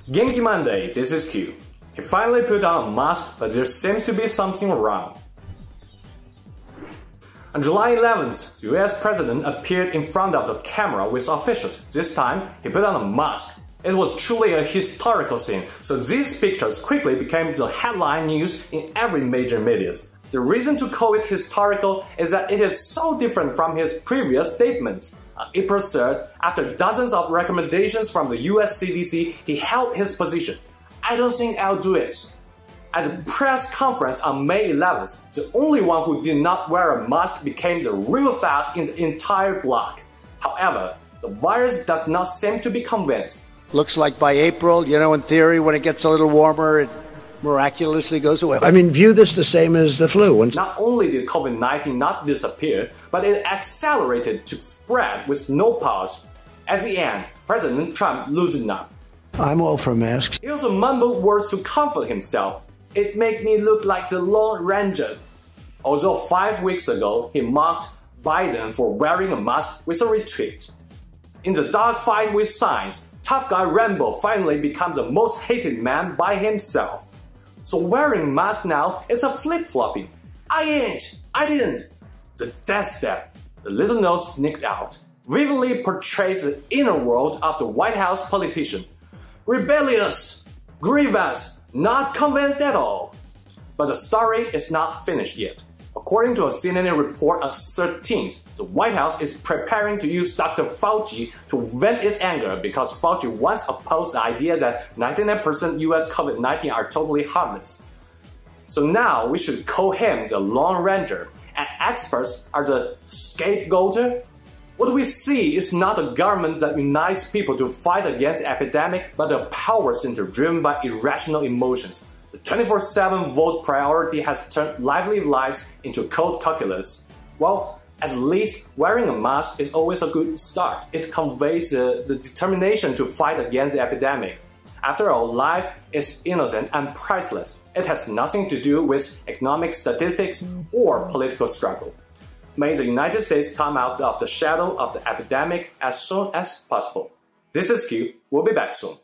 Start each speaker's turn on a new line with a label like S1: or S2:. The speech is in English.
S1: Genki Monday, this is Q. He finally put on a mask, but there seems to be something wrong. On July 11th, the US president appeared in front of the camera with officials. This time, he put on a mask. It was truly a historical scene, so these pictures quickly became the headline news in every major media. The reason to call it historical is that it is so different from his previous statements. On April 3rd, after dozens of recommendations from the US CDC, he held his position. I don't think I'll do it. At the press conference on May 11th, the only one who did not wear a mask became the real thought in the entire bloc. However, the virus does not seem to be convinced.
S2: Looks like by April, in theory, when it gets a little warmer, it miraculously goes away. View this the same as the flu.
S1: Not only did COVID-19 not disappear, but it accelerated to spread with no pause. At the end, President Trump loosened up.
S2: I'm all for masks.
S1: He also mumbled words to comfort himself. It made me look like the Lone Ranger. Although 5 weeks ago, he mocked Biden for wearing a mask with a retreat. In the dogfight with science, tough guy Rambo finally becomes the most hated man by himself. So wearing a mask now is a flip-flopping. I ain't, I didn't. The death step, the little note sneaked out, vividly portrays the inner world of the White House politician. Rebellious, grievous, not convinced at all. But the story is not finished yet. According to a CNN report on 13th, the White House is preparing to use Dr. Fauci to vent its anger because Fauci once opposed the idea that 99% US COVID-19 are totally harmless. So now we should call him the Lone Ranger, and experts are the scapegoater? What we see is not a government that unites people to fight against the epidemic, but a power center driven by irrational emotions. The 24/7 vote priority has turned lively lives into cold calculus. Well, at least wearing a mask is always a good start. It conveys the determination to fight against the epidemic. After all, life is innocent and priceless. It has nothing to do with economic statistics or political struggle. May the United States come out of the shadow of the epidemic as soon as possible. This is Q. We'll be back soon.